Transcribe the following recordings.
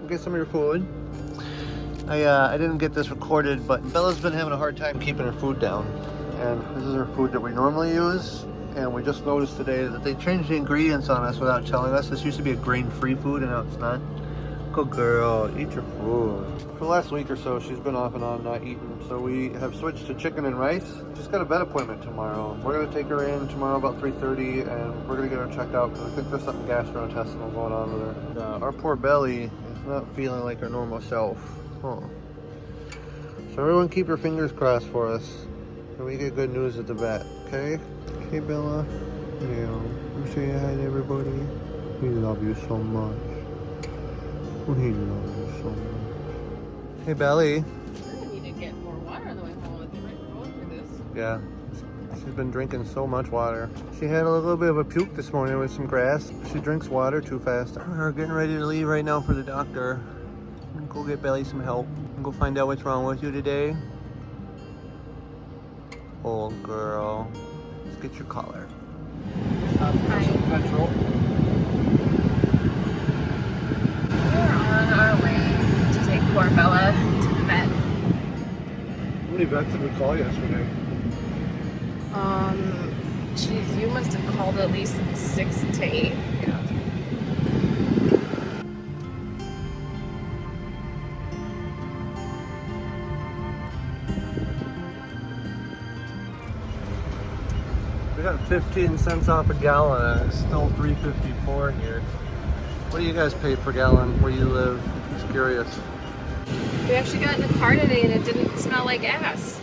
get some of your food. I didn't get this recorded, but Bella's been having a hard time keeping her food down. And this is her food that we normally use. And we just noticed today that they changed the ingredients on us without telling us. This used to be a grain-free food, and now it's not. Good girl, eat your food. For the last week or so, she's been off and on not eating. So we have switched to chicken and rice. She's got a vet appointment tomorrow. We're gonna take her in tomorrow about 3:30, and we're gonna get her checked out because I think there's something gastrointestinal going on with her. Our poor Belly is not feeling like her normal self. Huh. So everyone keep your fingers crossed for us. And we get good news at the vet, okay? Okay, Bella? Yeah. You say hi to everybody? We love you so much. We love you so much. Hey, Belly. I need to get more water on the way home. It's right going through this. Yeah. She's been drinking so much water. She had a little bit of a puke this morning with some grass. She drinks water too fast. We're getting ready to leave right now for the doctor. Go get Belly some help. And go find out what's wrong with you today. Oh, girl. Let's get your collar. Petrol. We're on our way to take poor Bella to the vet. How many vets did we call yesterday? Geez, you must have called at least 6 to 8. Yeah. We got 15 cents off a gallon and it's still $3.54 here. What do you guys pay per gallon where you live? Just curious. We actually got in the car today and it didn't smell like gas.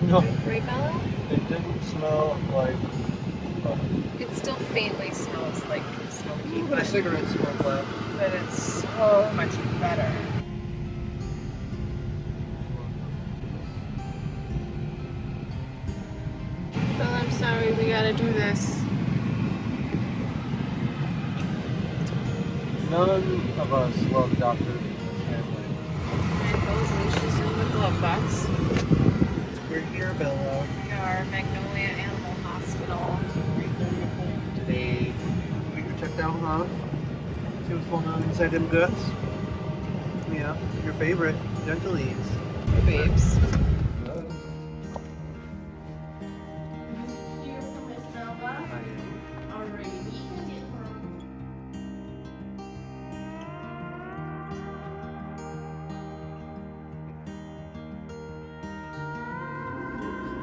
No, Right, Bella? it didn't smell like It still faintly smells like smoky, a cigarette smoke left. but it's so much better. Bella, I'm sorry, we gotta do this. None of us love doctors in this family. And those leashes in the glove box. We're here, Bella. We are Magnolia Animal Hospital. Today, we were checked out, huh? See what's going on inside them guts? Yeah, your favorite, gentle eats. Babes.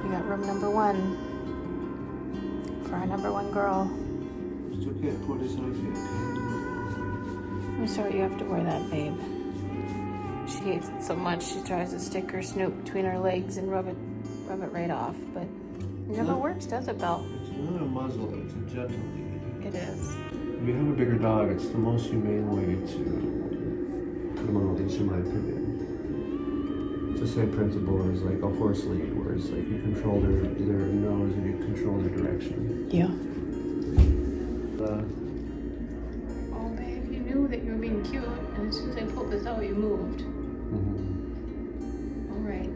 We got room number 1 for our number 1 girl. Still can't put this on I'm sorry you have to wear that, babe. She hates it so much she tries to stick her snoot between her legs and rub it right off, but it never works, does it, Belle? It's not a muzzle, it's a gentle lead. It is. If you have a bigger dog, it's the most humane way to put them on a leash, in my opinion. It's the same principle as like a horse lead, where it's like you control their nose and you control their direction. Yeah. Oh, babe, you knew that you were being cute, and as soon as I pulled this out, you moved. All right.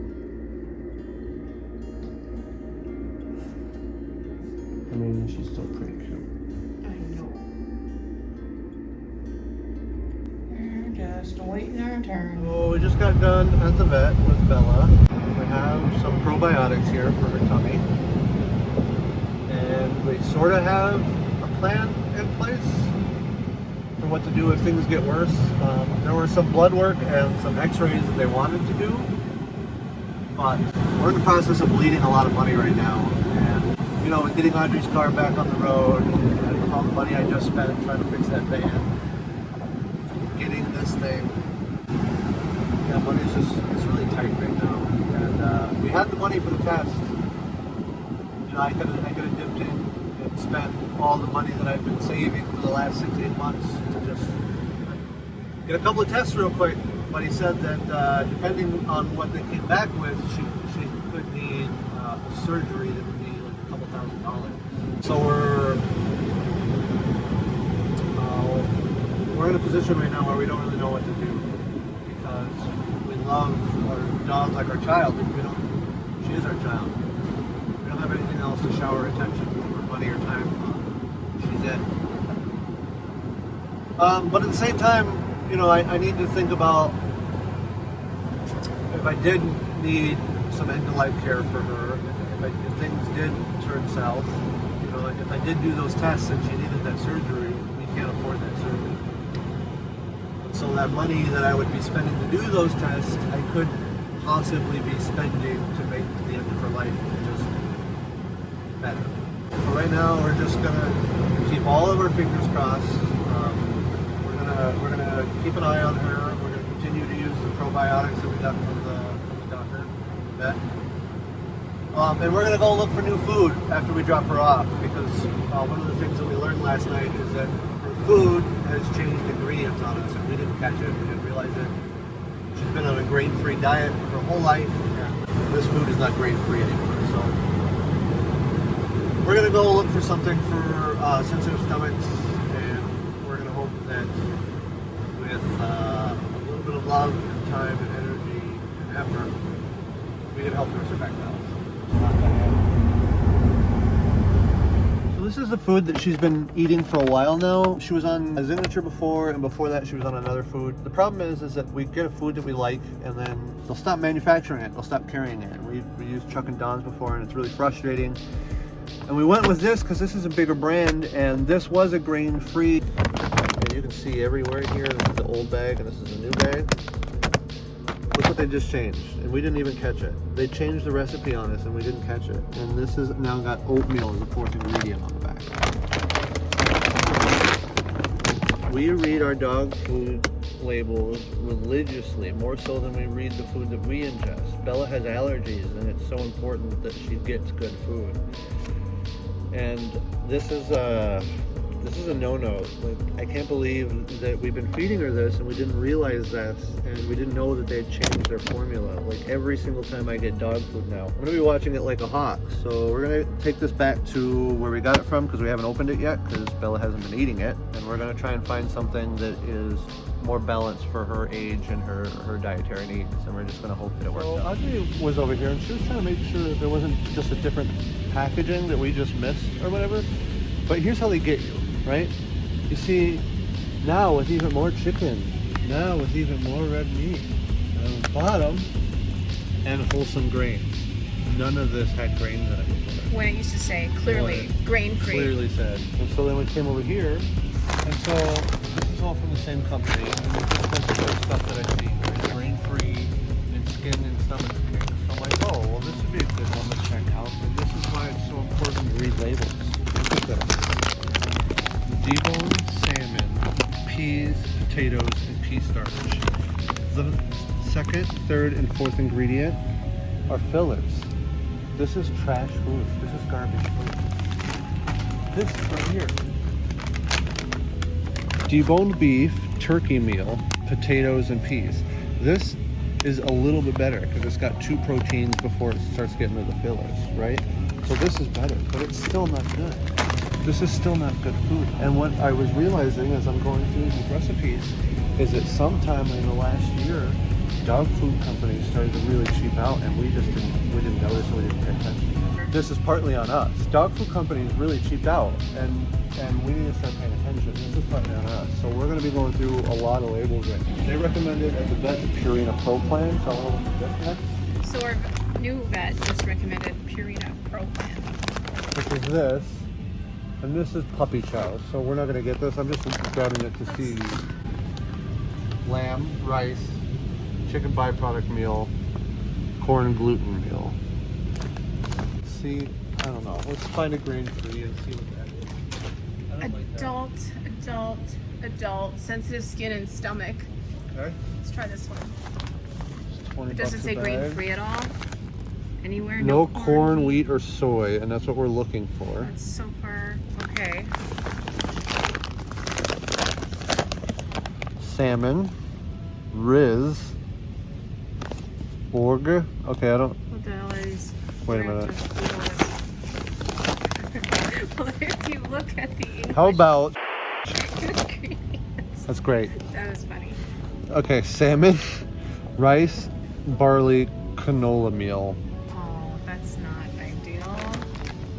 I mean, she's still pretty cute. I know. We're just waiting our turn. So we just got done at the vet with Bella. We have some probiotics here for her tummy. And we sort of have a plan in place for what to do if things get worse. There was some blood work and some x-rays that they wanted to do. But we're in the process of bleeding a lot of money right now. And, you know, with getting Audrey's car back on the road and with all the money I just spent trying to fix that van, getting this thing, yeah, money's just, it's really tight right now. And we had the money for the test. You know, I could have dipped in and spent all the money that I've been saving for the last 6 to 8 months to just get a couple of tests real quick. But he said that depending on what they came back with, she could need a surgery that would be like a couple $1,000. So we're in a position right now where we don't really know what to do because we love our dog like our child. She is our child. We don't have anything else to shower attention or money or time on. She's it. But at the same time, you know, I need to think about if I did need some end-of-life care for her, if things did turn south, you know, if I did do those tests and she needed that surgery, we can't afford that surgery. So that money that I would be spending to do those tests, I could possibly be spending to make the end of her life just better. For right now, we're just gonna keep all of our fingers crossed. We're gonna keep an eye on her. We're gonna continue to use the probiotics that we got from the doctor, vet. And we're gonna go look for new food after we drop her off, because one of the things that we learned last night is that her food has changed ingredients on us, and we didn't catch it. We didn't realize it. She's been on a grain-free diet her whole life, and this food is not grain-free anymore. So we're gonna go look for something for sensitive stomachs, and we're gonna hope that with a little bit of love and time and energy and effort, we can help nurse her back now. So this is the food that she's been eating for a while now. She was on a Signature before, and before that she was on another food. The problem is that we get a food that we like, and then they'll stop manufacturing it, they'll stop carrying it. We used Chuck and Don's before, and it's really frustrating. And we went with this because this is a bigger brand, and this was a grain-free. And you can see everywhere here, this is the old bag and this is the new bag. Look what they just changed, and we didn't even catch it. They changed the recipe on us and we didn't catch it. And this has now got oatmeal as a fourth ingredient on the back. We read our dog food labels religiously, more so than we read the food that we ingest. Bella has allergies, and it's so important that she gets good food. And this is a no-no. Like, I can't believe that we've been feeding her this and we didn't realize this, and we didn't know that they had changed their formula. Like, every single time I get dog food now, I'm gonna be watching it like a hawk. So we're gonna take this back to where we got it from, because we haven't opened it yet, because Bella hasn't been eating it, and we're gonna try and find something that is more balanced for her age and her dietary needs, and we're just gonna hope that it works out. Audrey was over here and she was trying to make sure that there wasn't just a different packaging that we just missed or whatever. But here's how they get you, right? You see, now with even more chicken, now with even more red meat, and on the bottom, and wholesome grains. None of this had grains in it before. When it used to say clearly grain-free. Clearly said. And so then we came over here, and so this is all from the same company, and we just went to the stuff that I see here, grain-free and skin and stomach care. So I'm like, oh, well, this would be a good one to check out, and this is why it's so important to read labels. Look at this. Deboned salmon, peas, potatoes, and pea starch. The second, third, and fourth ingredient are fillers. This is trash food. This is garbage food. This right here. Deboned beef, turkey meal, potatoes, and peas. This is a little bit better because it's got 2 proteins before it starts getting to the fillers, right? So this is better, but it's still not good. This is still not good food. And what I was realizing as I'm going through these recipes is that sometime in the last year, dog food companies started to really cheap out, and we didn't notice, and we didn't pay attention. This is partly on us. Dog food companies really cheaped out, and we need to start paying attention. This is partly on us. So we're going to be going through a lot of labels right now. They recommended at the vet Purina Pro Plan, so I'll look at this next. So our new vet just recommended Purina Pro Plan. Which is this, and this is puppy chow. So we're not going to get this. I'm just grabbing it to see. Lamb, rice, chicken byproduct meal, corn gluten meal. See, I don't know. Let's find a grain-free and see what that is. I don't like that. Adult, sensitive skin and stomach. Okay. Let's try this one. It's 20 Does it bucks say a bag. grain-free at all? Anywhere? No corn, wheat, or soy, and that's what we're looking for. That's so far. Okay. Salmon, Riz, Borg. Okay, I don't. What the hell are these? Wait a minute. Well, if you look at the English How about? ingredients. That's great. That was funny. Okay, salmon, rice, barley, canola meal. Oh, that's not ideal.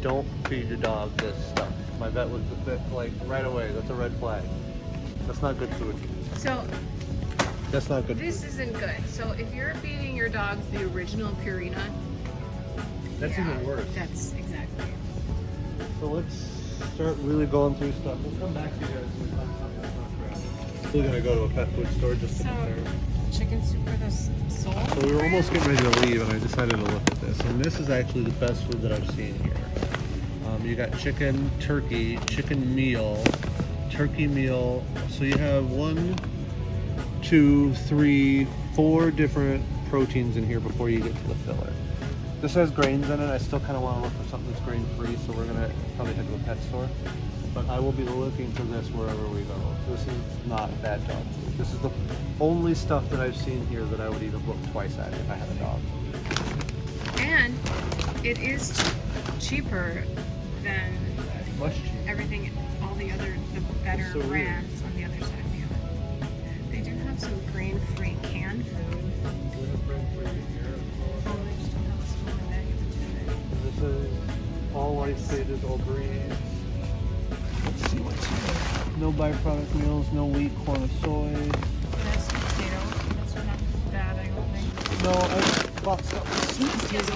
Don't feed your dog this stuff. My vet was like right away. That's a red flag. That's not good food. So That's not good. This isn't good. So if you're feeding your dogs the original Purina, That's even worse. That's exactly. So let's start really going through stuff. We'll come back to you guys when we find something that's not crap. Still gonna go to a pet food store just to compare. Chicken soup for the soul. So we were almost getting ready to leave, and I decided to look at this. And this is actually the best food that I've seen here. You got chicken, turkey, chicken meal, turkey meal. So you have 1, 2, 3, 4 different proteins in here before you get to the filler. This has grains in it. I still kind of want to look for something that's grain free, so we're gonna probably head to a pet store. But I will be looking for this wherever we go. This is not bad dog food. This is the only stuff that I've seen here that I would even look twice at if I had a dog. And it is cheaper than Much cheaper. everything, all the better So brands on the other side of the other. They do have some grain-free canned food. Oh, they just don't have a small bag of This is all life stages, all breeds. Let's see what's here. No byproduct meals, no wheat, corn, or soy. That's sweet potato. That's not bad, I don't think. No, I bought some sweet potato. Yes,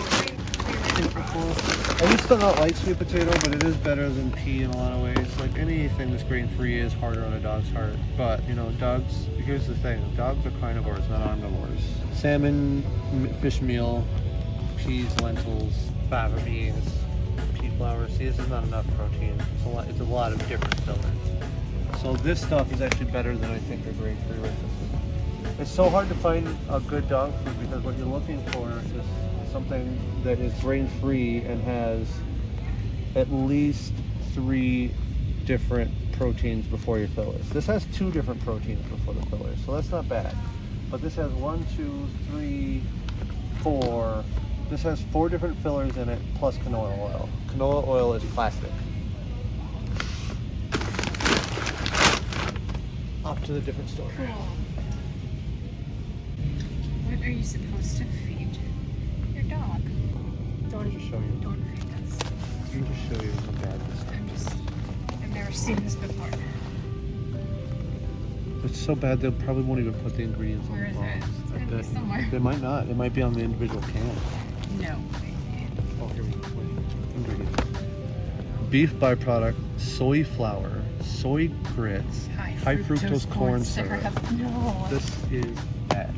I used to not like sweet potato, but it is better than pea in a lot of ways. Like anything that's grain-free is harder on a dog's heart. But, you know, dogs, here's the thing. Dogs are carnivores, not omnivores. Salmon, fish meal, peas, lentils, fava beans, pea flour. See, this is not enough protein. It's a lot of different fillers. So this stuff is actually better than I think a grain-free recipe. It's so hard to find a good dog food because what you're looking for is something that is grain-free and has at least 3 different proteins before your fillers. This has 2 different proteins before the fillers, so that's not bad. But this has 1, 2, 3, 4. This has 4 different fillers in it, plus canola oil. Canola oil is plastic. Off to the different store. Cool. What are you supposed to feed your dog? I'll just show you. Don't feed this. Let me just show you how bad this is. I've never seen this before. It's so bad they probably won't even put the ingredients Where on is the it? box. It's gotta be somewhere. They might not. It might be on the individual can. No. Oh, here we go. Wait. Ingredients. Beef byproduct, soy flour, soy grits, high fructose corn syrup. No. This is bad.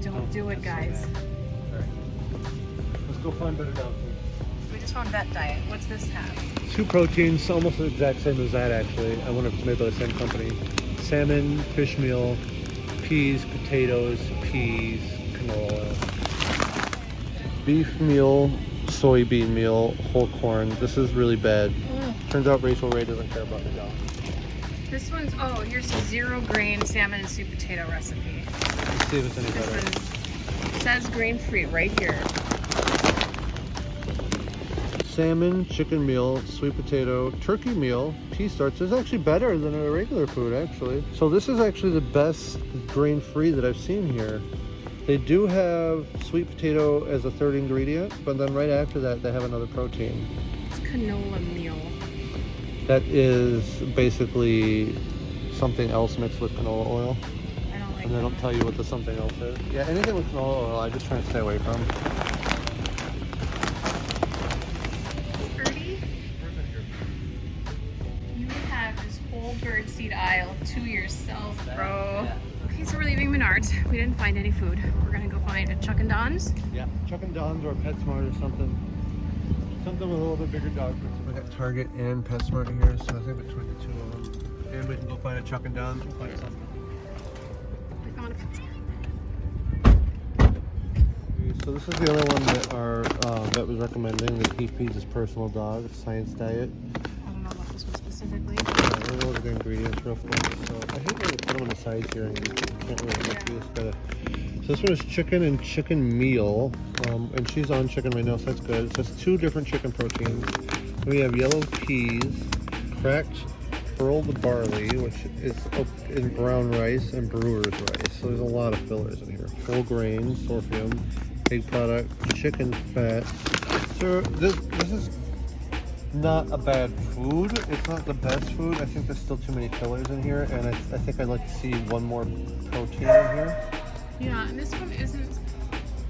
Don't do it, guys. Alright. Let's go find better dog food. We just want vet diet. What's this have? 2 proteins, almost the exact same as that actually. I wonder if it's made by the same company. Salmon, fish meal, peas, potatoes, peas, canola oil. Beef meal, soybean meal, whole corn. This is really bad. Turns out Rachel Ray doesn't care about the dog. This one's, oh, here's a 0 grain salmon and sweet potato recipe. Let's see if it's any This better. one says grain free right here. Salmon, chicken meal, sweet potato, turkey meal, pea starch. This is actually better than a regular food, actually. So this is actually the best grain-free that I've seen here. They do have sweet potato as a 3rd ingredient, but then right after that, they have another protein. It's canola meal. That is basically something else mixed with canola oil. I don't like And they don't tell you what the something else is. Yeah, anything with canola oil, I just try to stay away from. You have this whole birdseed aisle to yourself, bro. Okay, so we're leaving Menards. We didn't find any food. We're gonna go find a Chuck and Don's. Yeah, Chuck and Don's or PetSmart or something. Something with a little bit bigger dog. We got Target and PetSmart here, so I think between the 2 of them. And we can go find a Chuck and Don's. We'll find something. We found a pizza. So this is the other one that our vet was recommending that he feeds his personal dog, Science Diet. I don't know about this one specifically. We'll look at the ingredients real quick. So I hate when they put them on the sides here and you can't really look through this. So this one is chicken and chicken meal, and she's on chicken right now, so that's good. It says 2 different chicken proteins. We have yellow peas, cracked pearled barley, which is in brown rice, and brewer's rice. So there's a lot of fillers in here. Full grain, sorghum, egg product, chicken fat. So this is not a bad food. It's not the best food. I think there's still too many fillers in here, and I think I'd like to see one more protein in here. Yeah, and this one isn't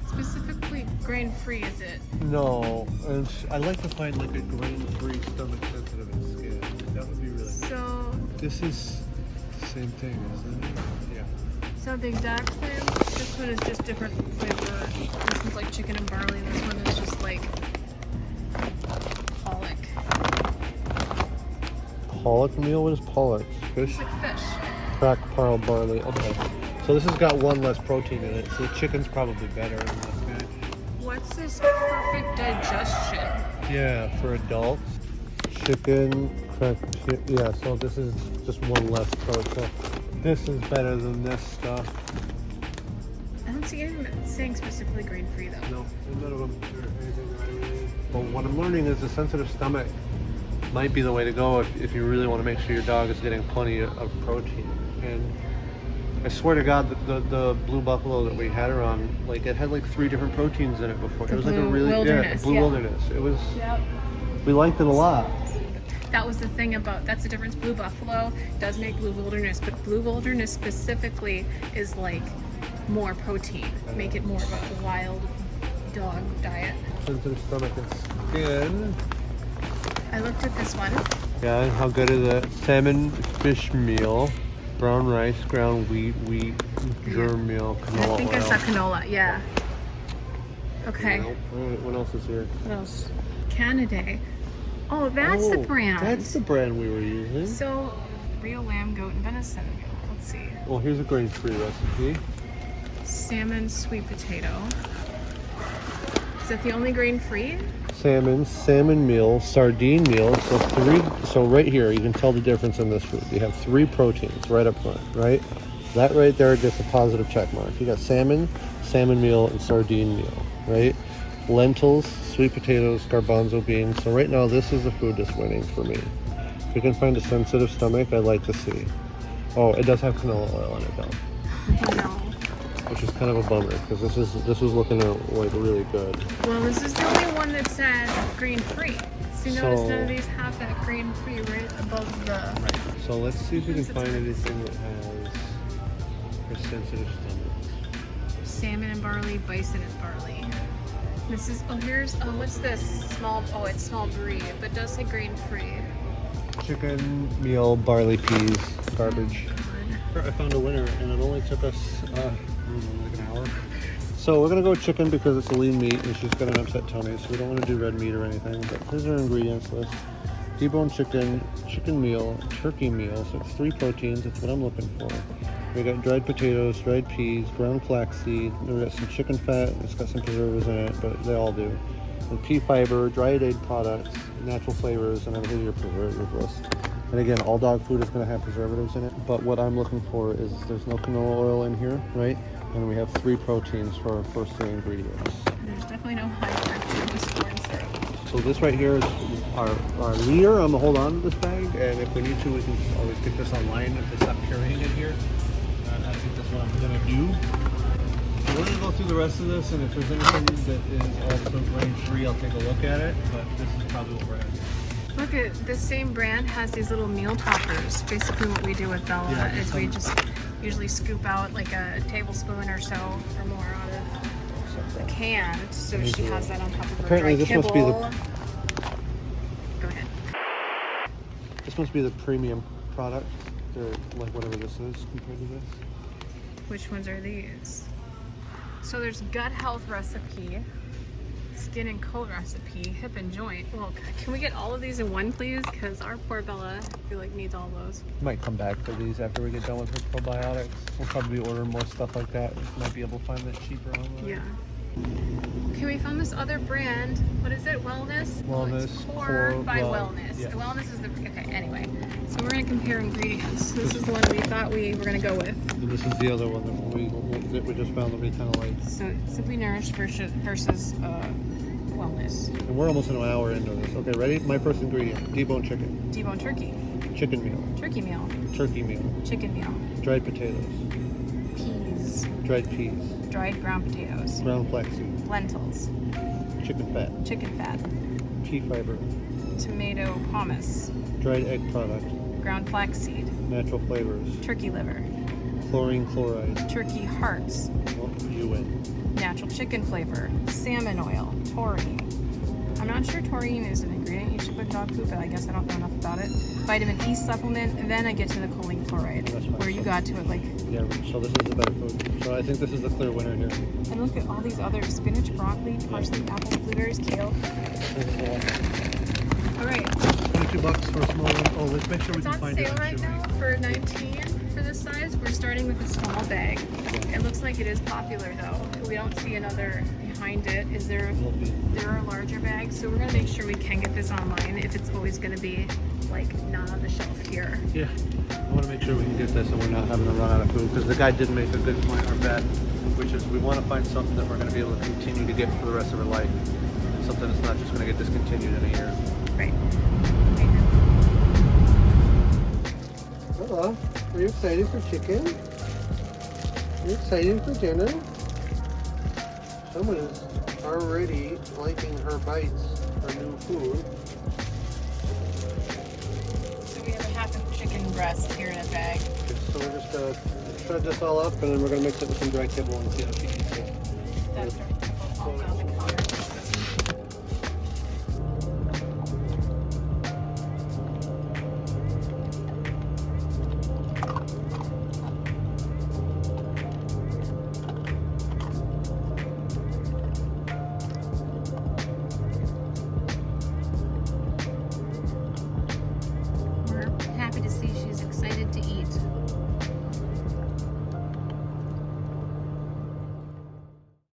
specifically grain-free, is it? No, and I like to find like a grain-free, stomach-sensitive and skin. That would be really good. So This is the same thing, isn't it? Yeah. So the exact same. This one is just different flavor. This one's like chicken and barley. This one is just like pollock. Pollock meal? What is pollock? Fish? It's like fish. Crack pearl barley. Okay. So this has got one less protein in it. So the chicken's probably better in this batch. What's this perfect digestion? Yeah, for adults. Chicken, yeah, so this is just one less protein. This is better than this stuff. I don't see anything saying specifically grain-free though. No, none of them are anything related. But what I'm learning is the sensitive stomach might be the way to go if you really want to make sure your dog is getting plenty of protein. And I swear to God, the blue buffalo that we had her on, like it had like 3 different proteins in it before. It was like a really blue wilderness. It was. Yep. We liked it a lot. That was the thing about, that's the difference. Blue buffalo does make blue wilderness, but blue wilderness specifically is like more protein. Make it more of a wild dog diet. Sensitive stomach and skin. I looked at this one. Yeah, how good is it? Salmon fish meal, brown rice, ground wheat, germ meal, canola I think oil. I saw canola, yeah. Okay. What else is here? What else? Canada. Oh, that's the brand. That's the brand we were using. So, real lamb, goat, and venison. Let's see. Well, here's a grain-free recipe. Salmon, sweet potato. Is that the only grain-free? Salmon meal, sardine meal. So right here, you can tell the difference in this food. You have 3 proteins right up front, right? That right there gets a positive check mark. You got salmon meal, and sardine meal, right? Lentils, sweet potatoes, garbanzo beans. So right now, this is the food that's winning for me. If you can find a sensitive stomach, I'd like to see. Oh, it does have canola oil in it though. No. Which is kind of a bummer because this was looking like really good. Well, this is the only one that said grain-free. So you notice none of these have that grain-free right above the... Right. So let's see if we can find anything that has for sensitive stomachs. Salmon and barley, bison and barley. This is, what's this? It's small brie, but it does say grain-free. Chicken meal, barley peas, garbage. I found a winner and it only took us like an hour. So we're gonna go chicken because it's a lean meat and she's got an upset tummy, so we don't want to do red meat or anything. But here's our ingredients list: deboned chicken meal, turkey meal. So it's 3 proteins. That's what I'm looking for. We got dried potatoes, dried peas, ground flaxseed. Then we got some chicken fat. It's got some preservatives in it, but they all do. And pea fiber, dried egg products, natural flavors, and then here's your preservative list. And again, all dog food is going to have preservatives in it. But what I'm looking for is there's no canola oil in here, right? And we have 3 proteins for our first 3 ingredients. There's definitely no high fructose corn syrup. So this right here is our leader. I'm going to hold on to this bag. And if we need to, we can always pick this online if they stop carrying it here. I think that's what I'm going to do. So we're going to go through the rest of this. And if there's anything that is also grain-free, I'll take a look at it. But this is probably what we're at. Look at the same brand has these little meal toppers. Basically what we do with Bella is we just usually scoop out like a tablespoon or so or more out of the can, so she has that on top of her Apparently dry this kibble. must be the Go ahead. This must be the premium product. They're like whatever this is compared to this. Which ones are these? So there's gut health recipe, skin and coat recipe, hip and joint. Well, can we get all of these in one, please? Because our poor Bella, I feel like, needs all those. Might come back for these after we get done with her probiotics. We'll probably order more stuff like that. Might be able to find that cheaper online. Yeah. Okay, we found this other brand. What is it? Wellness? Wellness. Core by Wellness. Yes. Wellness is the... Okay, anyway. So we're going to compare ingredients. This is the one we thought we were going to go with. And this is the other one that we just found that we kind of like. So Simply Nourished versus Wellness. And we're almost an hour into this. Okay, ready? My first ingredient: deboned chicken. Deboned turkey. Chicken meal. Turkey meal. Turkey meal. Chicken meal. Dried potatoes. Peas. Dried peas. Dried ground potatoes. Ground flaxseed. Lentils. Chicken fat. Chicken fat. Pea fiber. tomato pomace, dried egg product, ground flaxseed, natural flavors, turkey liver, chlorine chloride. turkey hearts, Well, you win. natural chicken flavor, salmon oil, taurine. I'm not sure taurine is an ingredient you should put in dog food, but I guess I don't know enough about it. Vitamin E supplement, and then I get to the choline chloride, That's fine. where you got to it like. Yeah, so this is the better food. So I think this is the clear winner here. And look at all these other spinach, broccoli, parsley, apples, blueberries, kale. This is the one. All right, $22 for a small one. Oh, let's make sure we it's can on find it. sale right now for $19 for this size. We're starting with a small bag. It looks like it is popular though. We don't see another behind it. Is there? There are larger bags, so we're gonna make sure we can get this online if it's always gonna be like not on the shelf here. Yeah, I want to make sure we can get this and we're not having to run out of food, because the guy did make a good point or bet, which is we want to find something that we're going to be able to continue to get for the rest of our life, and something that's not just going to get discontinued in a year. Right. Hello, are you excited for chicken? Are you excited for dinner? Someone is already liking her bites, her new food. So we have a half a chicken breast here in a bag. So we're just going to shred this all up, and then we're going to mix it with some dry kibble and see how she eats it. That's our typical Balsamic